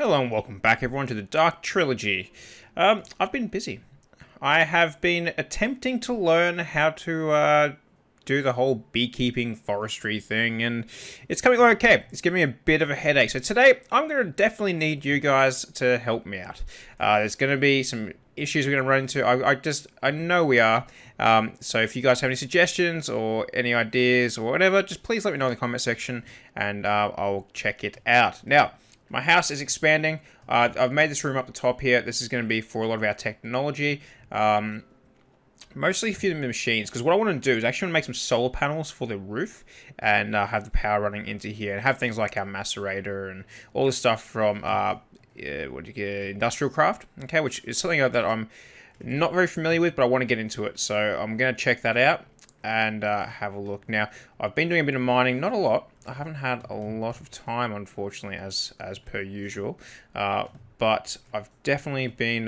Hello and welcome back everyone to the Dark Trilogy. I've been busy. I have been attempting to learn how to do the whole beekeeping forestry thing, and it's coming along okay. It's giving me a bit of a headache. So today I'm going to definitely need you guys to help me out. There's going to be some issues we're going to run into. I know we are. So if you guys have any suggestions or any ideas or whatever, just please let me know in the comment section, and I'll check it out. Now, my house is expanding. I've made this room up the top here. This is going to be for a lot of our technology. Mostly for the machines, because what I want to do is actually want to make some solar panels for the roof and have the power running into here, and have things like our macerator and all this stuff from Industrial Craft, okay, which is something that I'm not very familiar with, but I want to get into it. So I'm going to check that out and have a look. Now, I've been doing a bit of mining, not a lot. I haven't had a lot of time, unfortunately, as per usual, but I've definitely been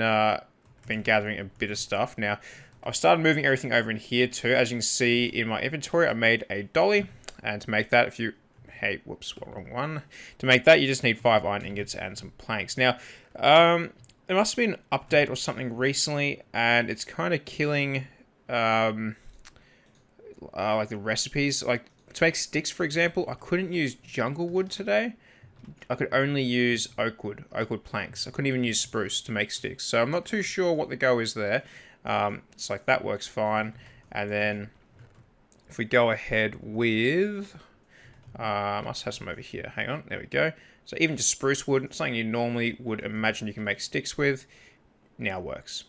gathering a bit of stuff. Now, I've started moving everything over in here too. As you can see in my inventory, I made a dolly, and to make that, wrong one. To make that, you just need 5 iron ingots and some planks. Now, there must have been an update or something recently, and it's kind of killing like the recipes. Like to make sticks, for example, I couldn't use jungle wood today. I could only use oak wood planks. I couldn't even use spruce to make sticks. So I'm not too sure what the go is there. It's like that works fine. And then if we go ahead with, I must have some over here. Hang on, there we go. So even just spruce wood, something you normally would imagine you can make sticks with, now works.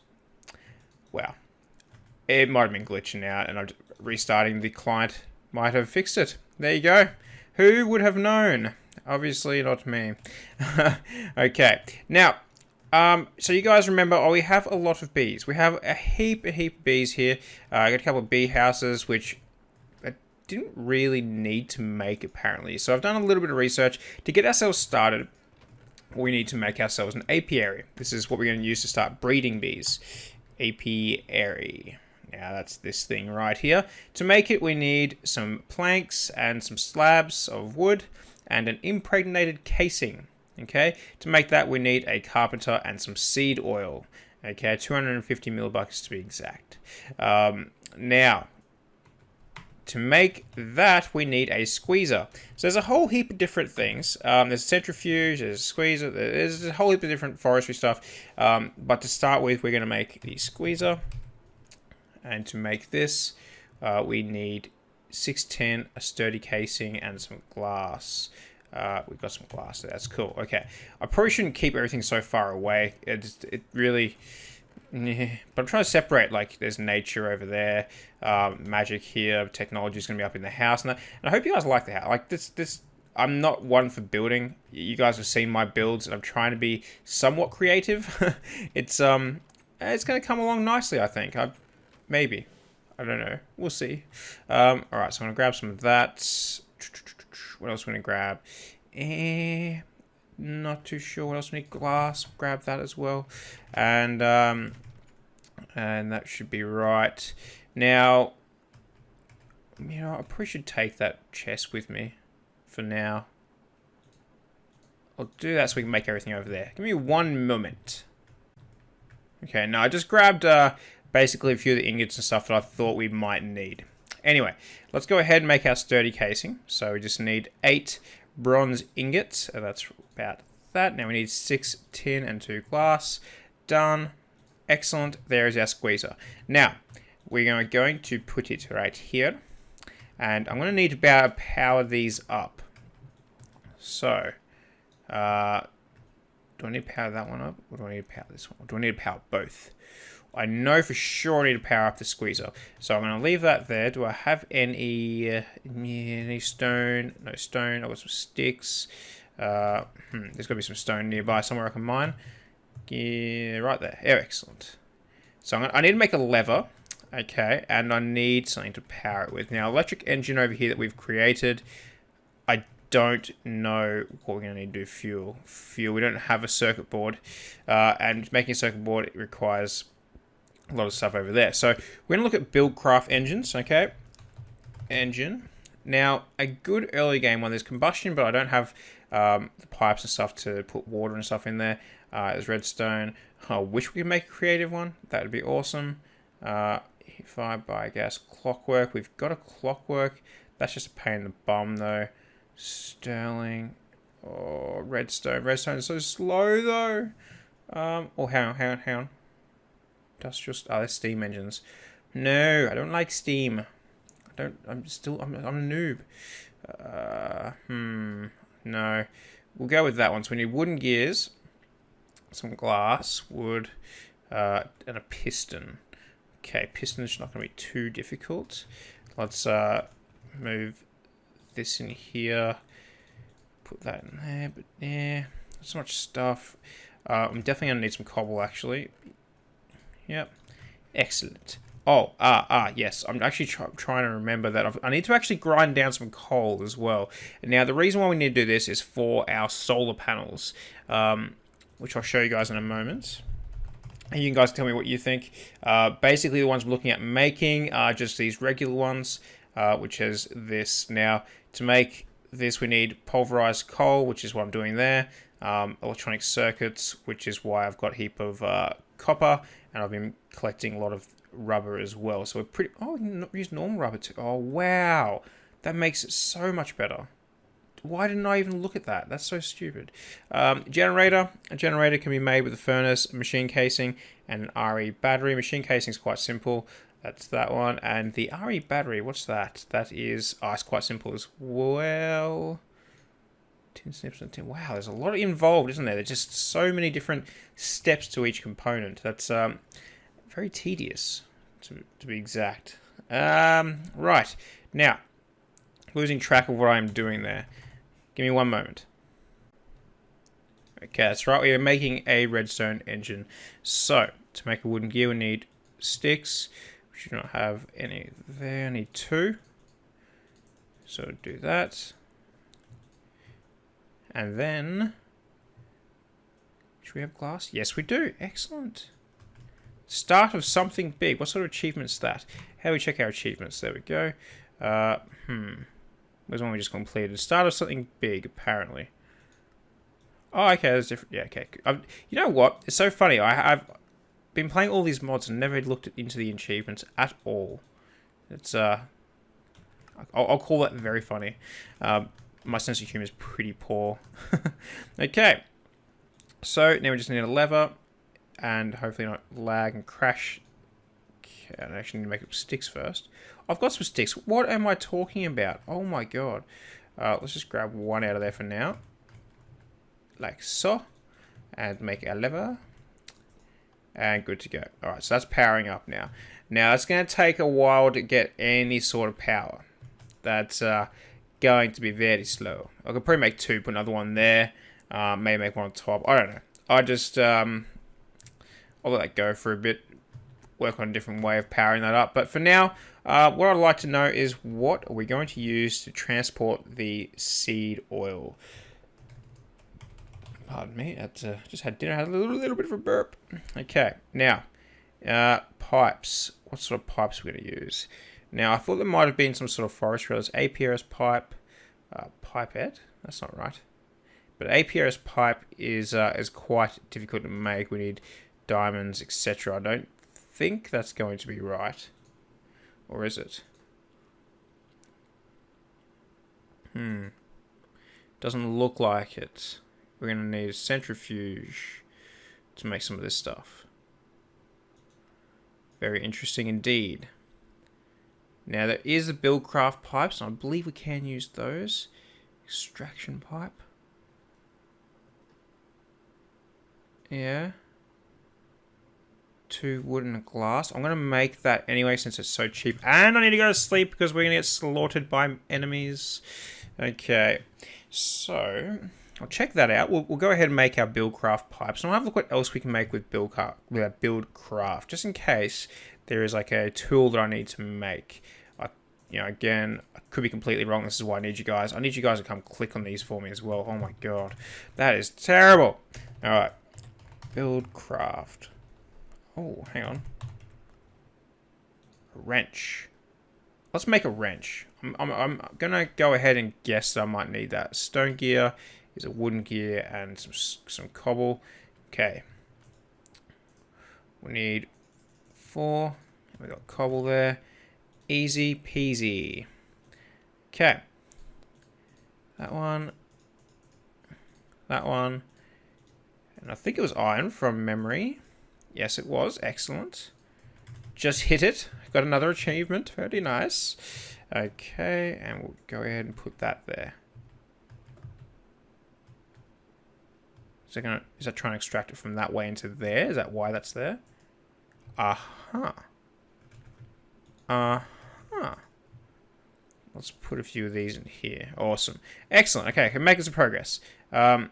Wow. It might have been glitching out, and I'm restarting. The client might have fixed it. There you go. Who would have known? Obviously not me. Okay. Now, so you guys remember, we have a lot of bees. We have a heap of bees here. I got a couple of bee houses, which I didn't really need to make, apparently. So I've done a little bit of research. To get ourselves started, we need to make ourselves an apiary. This is what we're going to use to start breeding bees. Apiary. Now that's this thing right here. To make it, we need some planks and some slabs of wood and an impregnated casing. Okay, to make that, we need a carpenter and some seed oil. Okay, 250 millibucks to be exact. Now, to make that, we need a squeezer. So there's a whole heap of different things. There's a centrifuge, there's a squeezer, there's a whole heap of different forestry stuff. But to start with, we're going to make the squeezer. And to make this, we need 610, a sturdy casing, and some glass. We've got some glass there. That's cool. Okay. I probably shouldn't keep everything so far away. It really... But I'm trying to separate, like, there's nature over there, magic here, technology is going to be up in the house. And I hope you guys like the house. Like, this... I'm not one for building. You guys have seen my builds, and I'm trying to be somewhat creative. It's going to come along nicely, I think. Maybe. I don't know. We'll see. Alright, so I'm going to grab some of that. What else am I going to grab? Not too sure. What else we need? Glass. Grab that as well. And that should be right. Now, you know, I probably should take that chest with me for now. I'll do that so we can make everything over there. Give me 1 moment. Okay, now I just grabbed basically a few of the ingots and stuff that I thought we might need. Anyway, let's go ahead and make our sturdy casing. So we just need 8 bronze ingots. That's about that. Now we need 6 tin and 2 glass. Done. Excellent. There is our squeezer. Now, we're going to put it right here. And I'm going to need to power these up. So, do I need to power that one up? Or do I need to power this one? Or do I need to power both? I know for sure I need to power up the squeezer. So I'm going to leave that there. Do I have any stone? No stone. I've got some sticks. There's got to be some stone nearby somewhere I can mine. Yeah, right there. Yeah, excellent. So I need to make a lever. Okay, and I need something to power it with. Now, electric engine over here that we've created, I don't know what we're going to need to do. Fuel. We don't have a circuit board. And making a circuit board, it requires a lot of stuff over there. So we're going to look at Buildcraft engines, okay? Engine. Now, a good early game one, there's combustion, but I don't have the pipes and stuff to put water and stuff in there. There's redstone. I wish we could make a creative one. That would be awesome. Fire, biogas, clockwork. We've got a clockwork. That's just a pain in the bum though. Sterling. Oh, redstone. Redstone is so slow though. Oh, hang on. Industrial. Oh, there's steam engines. No, I don't like steam. I'm a noob. No. We'll go with that one. So we need wooden gears, some glass, wood, and a piston. Okay, piston's not going to be too difficult. Let's move this in here. Put that in there, but yeah, so much stuff. I'm definitely going to need some cobble, actually. Yep. Excellent. Oh, yes. I'm actually trying to remember that. I need to actually grind down some coal as well. And now, the reason why we need to do this is for our solar panels, which I'll show you guys in a moment. And you guys tell me what you think. Basically, the ones we're looking at making are just these regular ones, which is this. Now, to make this, we need pulverized coal, which is what I'm doing there. Electronic circuits, which is why I've got a heap of copper, and I've been collecting a lot of rubber as well. So we're pretty... Oh, use normal rubber too. Oh, wow. That makes it so much better. Why didn't I even look at that? That's so stupid. Generator. A generator can be made with a furnace, a machine casing, and an RE battery. Machine casing is quite simple. That's that one. And the RE battery, what's that? That is... Oh, it's quite simple as well. 10 snips and 10. Wow, there's a lot involved, isn't there? There's just so many different steps to each component. That's very tedious, to be exact. Right. Now, losing track of what I'm doing there. Give me one moment. Okay, that's right. We are making a redstone engine. So, to make a wooden gear, we need sticks. We should not have any there. I need 2. So, do that. And then... Should we have glass? Yes, we do. Excellent. Start of something big. What sort of achievement is that? How do we check our achievements? There we go. Where's one we just completed? Start of something big, apparently. Oh, okay, that's different. Yeah, okay. You know what? It's so funny. I've been playing all these mods and never looked into the achievements at all. It's, I'll call that very funny. My sense of humor is pretty poor. Okay. So, now we just need a lever. And hopefully not lag and crash. Okay, I actually need to make up sticks first. I've got some sticks. What am I talking about? Oh my god. Let's just grab one out of there for now. Like so. And make our lever. And good to go. Alright, so that's powering up now. Now, it's going to take a while to get any sort of power. That's going to be very slow. I could probably make 2, put another one there. Maybe make one on top. I don't know. I just... I'll let that go for a bit. Work on a different way of powering that up. But for now, what I'd like to know is what are we going to use to transport the seed oil? Pardon me. Just had dinner. Had a little bit of a burp. Okay. Now, pipes. What sort of pipes are we going to use? Now, I thought there might have been some sort of forestry. There's APRS pipe. Pipette? That's not right. But APRS pipe is quite difficult to make. We need diamonds, etc. I don't think that's going to be right. Or is it? Doesn't look like it. We're going to need a centrifuge to make some of this stuff. Very interesting indeed. Now there is the Buildcraft pipes, and I believe we can use those. Extraction pipe. Yeah. 2 wood and a glass. I'm going to make that anyway since it's so cheap. And I need to go to sleep because we're going to get slaughtered by enemies. Okay. So, I'll check that out. We'll go ahead and make our Buildcraft pipes. And I'll have a look what else we can make with Buildcraft. Just in case there is like a tool that I need to make. You know, again, I could be completely wrong. This is why I need you guys. I need you guys to come click on these for me as well. Oh my god. That is terrible. Alright. Buildcraft. Oh, hang on. A wrench. Let's make a wrench. I'm going to go ahead and guess that I might need that. Stone gear Here's a wooden gear and some cobble. Okay. We need 4. We got cobble there. Easy peasy. Okay. That one. That one. And I think it was iron from memory. Yes, it was. Excellent. Just hit it. Got another achievement. Very nice. Okay, and we'll go ahead and put that there. Is that trying to extract it from that way into there? Is that why that's there? Uh-huh. Uh-huh. Let's put a few of these in here. Awesome. Excellent. Okay, can make some progress. That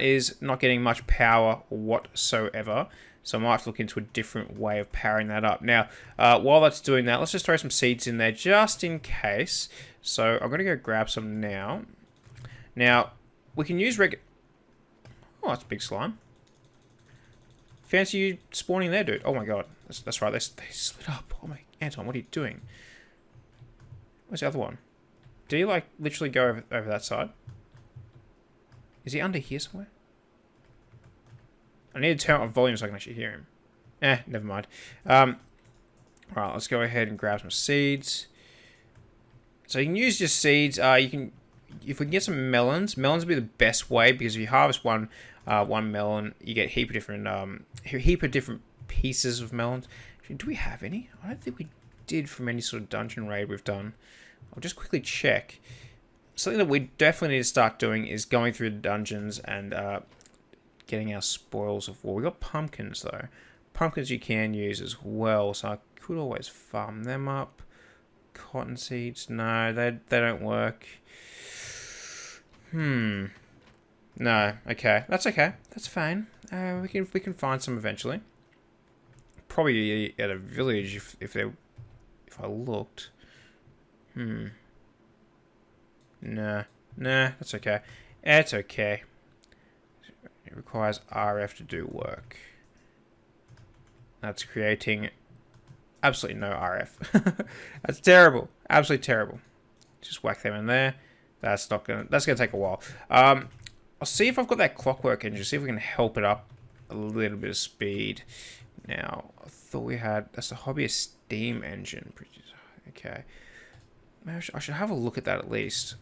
is not getting much power whatsoever. So I might have to look into a different way of powering that up. Now, while that's doing that, let's just throw some seeds in there just in case. So I'm going to go grab some now. Now, we can use Oh, that's a big slime. Fancy you spawning there, dude. Oh my god. That's right, they split up. Oh my... Anton, what are you doing? Where's the other one? Did he, like, literally go over that side? Is he under here somewhere? I need to turn up my volume so I can actually hear him. Never mind. Alright, let's go ahead and grab some seeds. So you can use just seeds. You can... If we can get some melons, melons would be the best way, because if you harvest one melon, you get a heap of different pieces of melons. Actually, do we have any? I don't think we did from any sort of dungeon raid we've done. I'll just quickly check. Something that we definitely need to start doing is going through the dungeons and getting our spoils of war. We got pumpkins though. Pumpkins you can use as well, so I could always farm them up. Cotton seeds, no, they don't work. No. Okay. That's okay. That's fine. We can find some eventually. Probably at a village if I looked. Nah. That's okay. It's okay. It requires RF to do work. That's creating absolutely no RF. That's terrible. Absolutely terrible. Just whack them in there. That's gonna take a while. I'll see if I've got that clockwork engine, see if we can help it up a little bit of speed. Now, I thought we had... That's the hobbyist steam engine. Okay. Maybe I should have a look at that at least.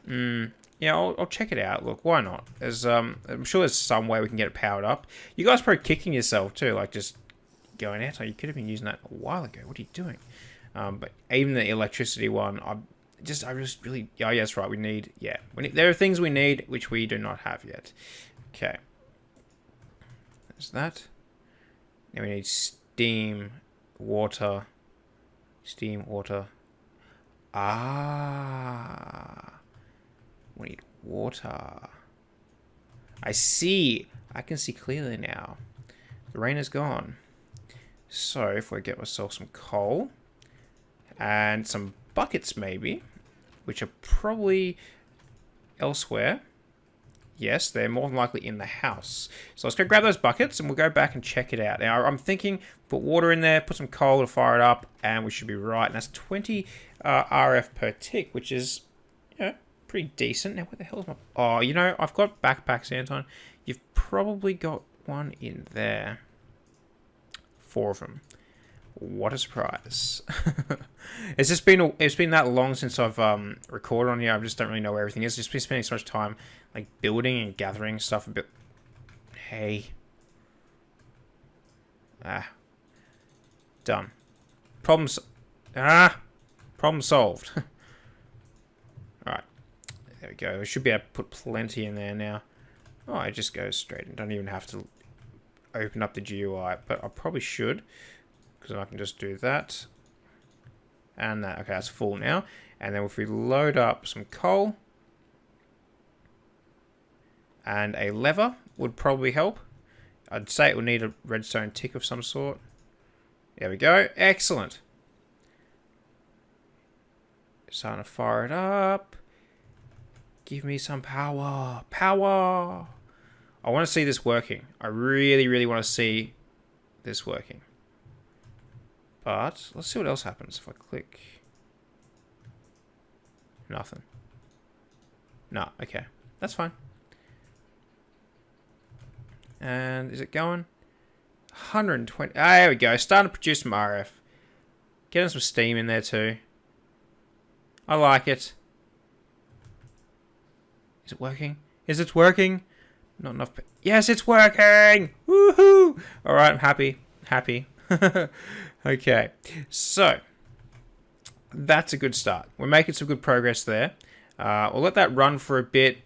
Yeah, I'll check it out. Look, why not? I'm sure there's some way we can get it powered up. You guys are probably kicking yourself too, like just going, Anton, you could have been using that a while ago. What are you doing? But even the electricity one, I just really... Oh, yeah, that's right. There are things we need which we do not have yet. Okay. There's that. Now we need steam, water. Steam, water. We need water. I see. I can see clearly now. The rain is gone. So, if we get myself some coal... and some buckets, maybe, which are probably elsewhere. Yes, they're more than likely in the house. So let's go grab those buckets, and we'll go back and check it out. Now, I'm thinking, put water in there, put some coal to fire it up, and we should be right. And that's 20 RF per tick, which is, pretty decent. Now, where the hell is my... Oh, I've got backpacks, Anton. You've probably got one in there. 4 of them. What a surprise. It's been that long since I've recorded on here. I just don't really know where everything is. Just been spending so much time like building and gathering stuff a bit. Hey. Done. Problem solved. Alright. There we go. We should be able to put plenty in there now. Oh, it just goes straight and don't even have to open up the GUI, but I probably should. Because I can just do that. And that. Okay, that's full now. And then if we load up some coal. And a lever would probably help. I'd say it would need a redstone tick of some sort. There we go. Excellent. Starting to fire it up. Give me some power. Power! I want to see this working. I really, really want to see this working. But let's see what else happens if I click. Nothing. No, okay. That's fine. And is it going? 120. Ah, there we go. Starting to produce some RF. Getting some steam in there too. I like it. Is it working? Is it working? Not enough. Yes, it's working! Woohoo! Alright, I'm happy. Happy. Okay. So, that's a good start. We're making some good progress there. We'll let that run for a bit.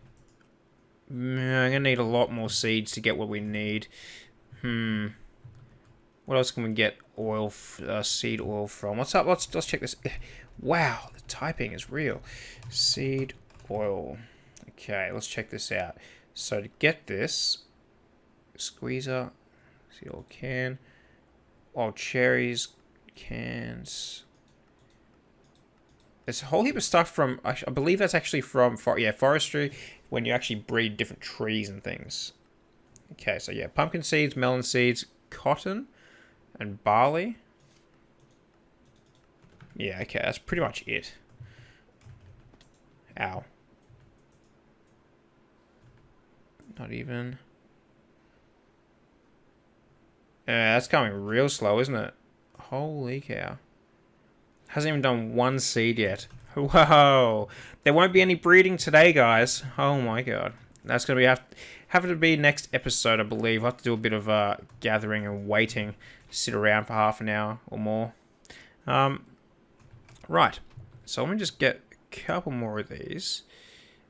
I'm going to need a lot more seeds to get what we need. What else can we get oil, seed oil from? What's up? Let's check this. Wow, the typing is real. Seed oil. Okay, let's check this out. So to get this, squeezer, seed oil can, wild cherries, cans. There's a whole heap of stuff from, I believe that's actually from, forestry, when you actually breed different trees and things. Okay, so yeah, pumpkin seeds, melon seeds, cotton, and barley. Yeah, okay, that's pretty much it. Ow. Not even. That's coming real slow, isn't it? Holy cow. Hasn't even done one seed yet. Whoa. There won't be any breeding today, guys. Oh my god. That's going to be having to be next episode, I believe. I'll have to do a bit of gathering and waiting. Sit around for half an hour or more. Right. So let me just get a couple more of these.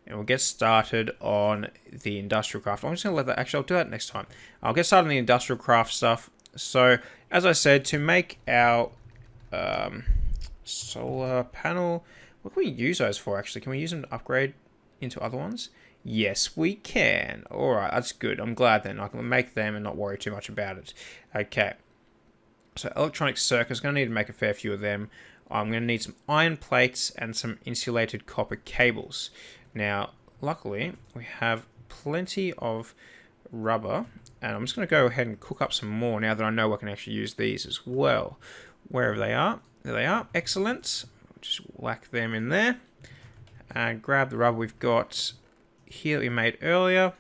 And we'll get started on the industrial craft. I'm just going to let that... Actually, I'll do that next time. I'll get started on the industrial craft stuff. So, as I said, to make our solar panel... What can we use those for, actually? Can we use them to upgrade into other ones? Yes, we can. Alright, that's good. I'm glad then. I can make them and not worry too much about it. Okay. So, electronic circuits. Going to need to make a fair few of them. I'm going to need some iron plates and some insulated copper cables. Now, luckily, we have plenty of rubber, and I'm just going to go ahead and cook up some more now that I know I can actually use these as well. Wherever they are. There they are. Excellent. Just whack them in there. And grab the rubber we've got here that we made earlier.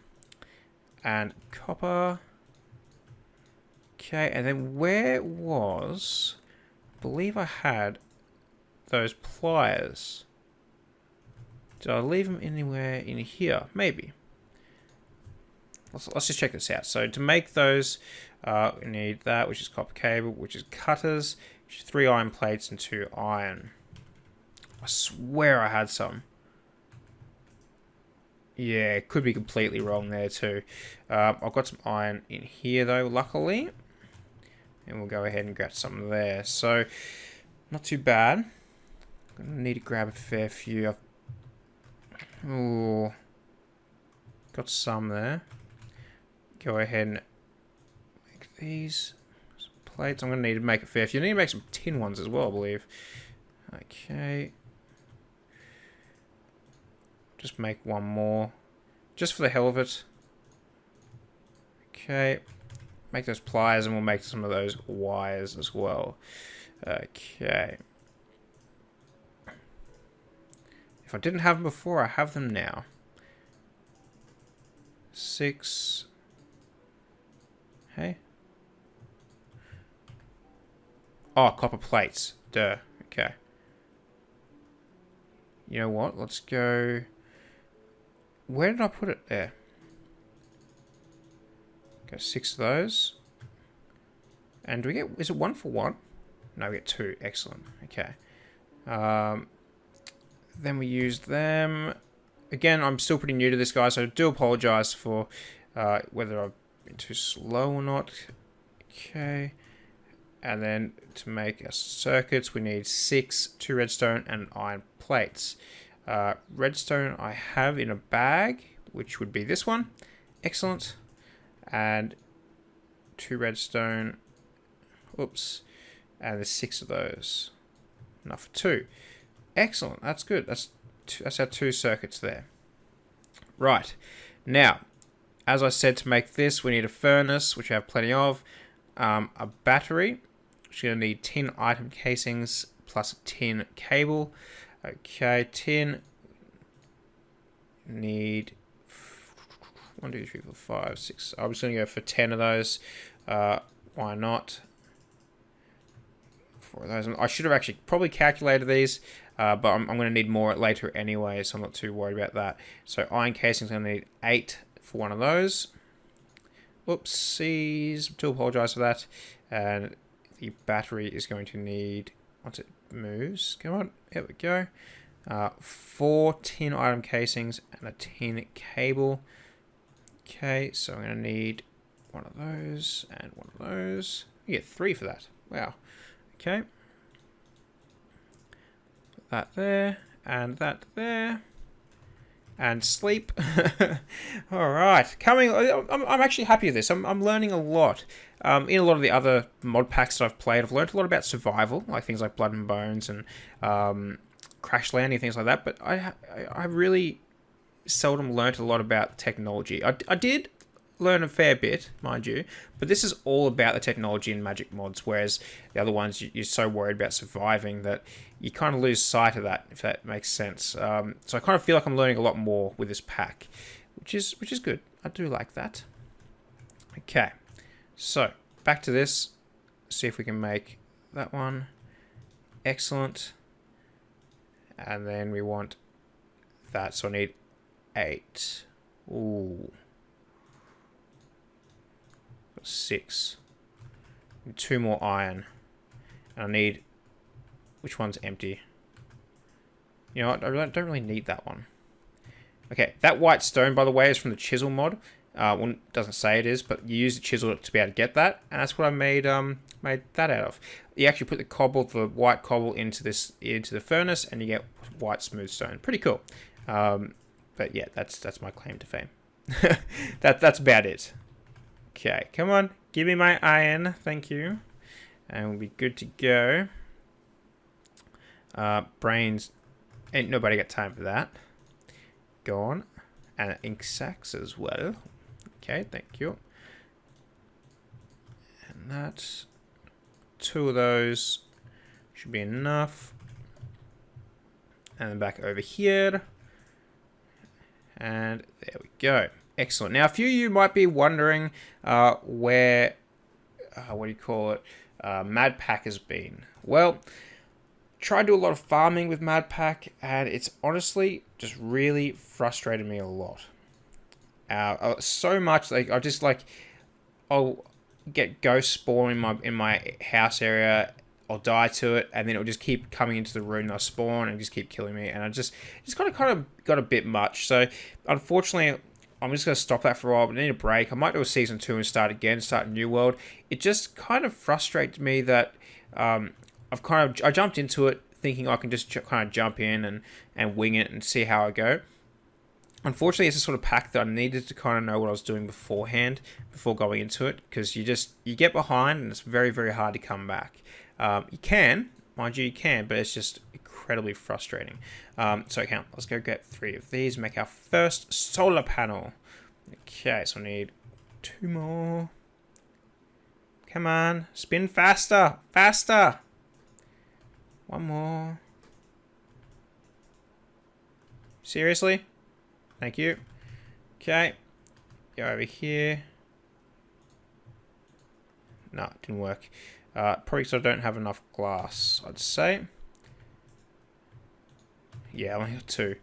And copper. Okay, and then where was... I believe I had those pliers. Did I leave them anywhere in here? Maybe. Let's just check this out. So to make those, we need that, which is copper cable, which is cutters, which is 3 iron plates and 2 iron. I swear I had some. Yeah, could be completely wrong there too. I've got some iron in here though, luckily. And we'll go ahead and grab some there. So, not too bad. I'm going to need to grab a fair few. Ooh. Got some there. Go ahead and make these plates. I'm going to need to make a fair few. I need to make some tin ones as well, I believe. Okay. Just make one more. Just for the hell of it. Okay. Make those pliers and we'll make some of those wires as well. Okay. If I didn't have them before, I have them now. 6. Hey? Oh, copper plates. Duh. Okay. You know what? Let's go... Where did I put it? There. Go 6 of those. And do we get... Is it 1 for 1? No, we get 2. Excellent. Okay. Then we use them. Again, I'm still pretty new to this, guys, so I do apologize for whether I've been too slow or not. Okay. And then to make our circuits, we need 6, 2 redstone, and iron plates. Redstone I have in a bag, which would be this one. Excellent. And 2 redstone. Oops. And there's 6 of those. Enough for 2. Excellent. That's good. That's our 2 circuits there. Right. Now, as I said, to make this, we need a furnace, which I have plenty of. A battery, which is going to need tin item casings plus a tin cable. Okay, tin. need 1, 2, 3, 4, 5, 6. I'm just going to go for 10 of those. Why not? 4 of those. I should have actually probably calculated these, but I'm going to need more later anyway, so I'm not too worried about that. So iron casing is going to need 8 for one of those. Whoopsies. Do apologize for that. And the battery is going to need, once it moves, come on, there we go. 4 tin item casings and a tin cable. Okay, so I'm going to need one of those and one of those. You get 3 for that. Wow. Okay. Put that there and that there. And sleep. All right, I'm actually happy with this. I'm learning a lot. In a lot of the other mod packs that I've played, I've learned a lot about survival, like things like Blood and Bones and Crash Landing, things like that. But I really seldom learnt a lot about technology. I did learn a fair bit, mind you, but this is all about the technology in Magic mods, whereas the other ones you're so worried about surviving that you kind of lose sight of that, if that makes sense. So I kind of feel like I'm learning a lot more with this pack, which is good. I do like that. Okay, so back to this. See if we can make that one. Excellent. And then we want that, so I need 8. Ooh. 6. And 2 more iron. And I need... Which one's empty? You know what? I don't really need that one. Okay, that white stone, by the way, is from the chisel mod. Well, it doesn't say it is, but you use the chisel to be able to get that, and that's what I made that out of. You actually put the white cobble into the furnace, and you get white smooth stone. Pretty cool. But yeah, that's my claim to fame. That's about it. Okay, come on, give me my iron, thank you, and we'll be good to go. Brains, ain't nobody got time for that. Go on, and ink sacks as well. Okay, thank you. And that's 2 of those should be enough. And then back over here, and there we go. Excellent. Now, a few of you might be wondering where, what do you call it, modpack has been. Well, tried to do a lot of farming with modpack, and it's honestly just really frustrated me a lot. So much, like I'll get ghost spawn in my house area. I'll die to it, and then it'll just keep coming into the room, and I'll spawn and just keep killing me, and it's kind of got a bit much. So, unfortunately, I'm just going to stop that for a while, but I need a break. I might do a season 2 and start a new world. It just kind of frustrates me that I jumped into it thinking I can just kind of jump in and wing it and see how I go. Unfortunately, it's a sort of pack that I needed to kind of know what I was doing beforehand, before going into it, because you get behind and it's very, very hard to come back. You can, mind you can, but it's just incredibly frustrating. So okay, let's go get 3 of these, make our first solar panel. Okay, so I need 2 more. Come on, spin faster, faster. 1 more. Seriously? Thank you. Okay, go over here. No, it didn't work. Probably because I don't have enough glass, I'd say. Yeah, I only got 2.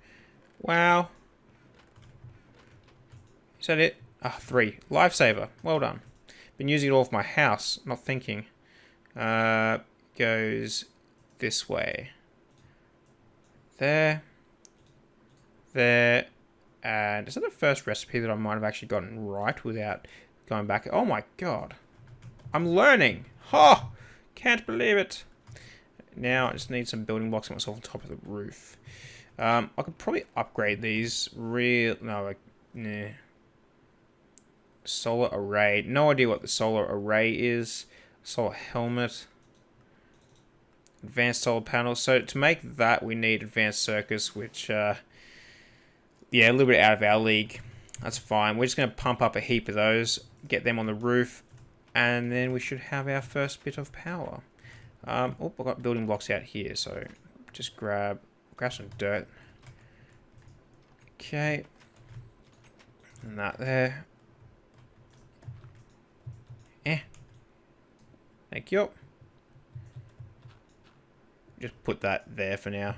Wow. Is that it? 3. Lifesaver. Well done. Been using it all for my house, not thinking. Goes this way. There. There. And is that the first recipe that I might have actually gotten right without going back? Oh my god. I'm learning. Ha! Oh, can't believe it. Now I just need some building blocks to myself on top of the roof. I could probably upgrade these. Nah. Solar array. No idea what the solar array is. Solar helmet. Advanced solar panels. So to make that, we need advanced circuits, which, yeah, a little bit out of our league. That's fine. We're just going to pump up a heap of those, get them on the roof, and then we should have our first bit of power. I've got building blocks out here, so just grab some dirt. Okay. And that there. Thank you. Just put that there for now.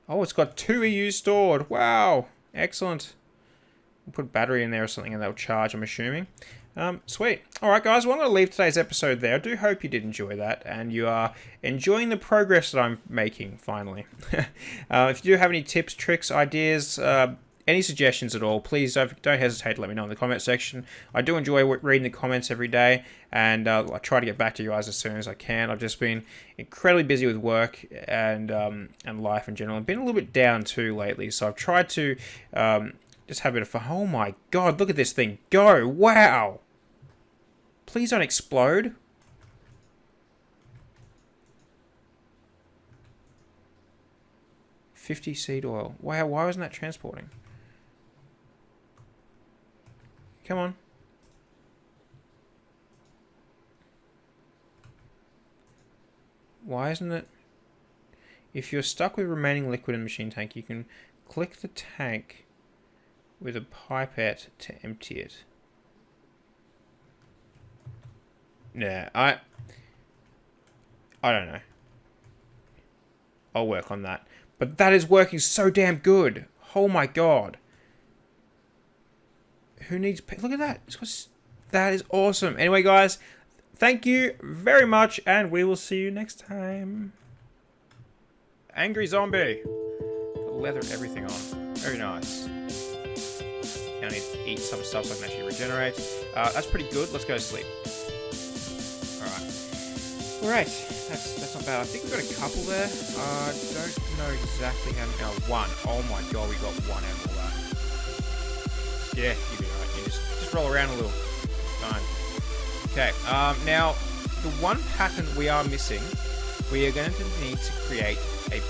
Oh, it's got 2 EU stored. Wow. Excellent. We'll put a battery in there or something and they'll charge, I'm assuming. Sweet. Alright guys, well I'm going to leave today's episode there. I do hope you did enjoy that and you are enjoying the progress that I'm making, finally. If you do have any tips, tricks, ideas, any suggestions at all, please don't hesitate to let me know in the comment section. I do enjoy reading the comments every day, and I try to get back to you guys as soon as I can. I've just been incredibly busy with work and life in general. I've been a little bit down too lately, so I've tried to just have a bit of fun. Oh my god, look at this thing go! Wow! Please don't explode. $50 seed oil. Wow, why wasn't that transporting? Come on. Why isn't it? If you're stuck with remaining liquid in the machine tank, you can click the tank with a pipette to empty it. Yeah, I don't know. I'll work on that. But that is working so damn good. Oh my god. Who needs... Look at that. That is awesome. Anyway, guys, thank you very much, and we will see you next time. Angry zombie. The leather and everything on. Very nice. Now I need to eat some stuff so I can actually regenerate. That's pretty good. Let's go to sleep. Alright, that's not bad. I think we've got a couple there. Don't know exactly how many. Oh, 1. Oh my god, we got 1 out of all that. Yeah, you'll be right. You just roll around a little. Fine. Okay, now, the one pattern we are missing, we are going to need to create a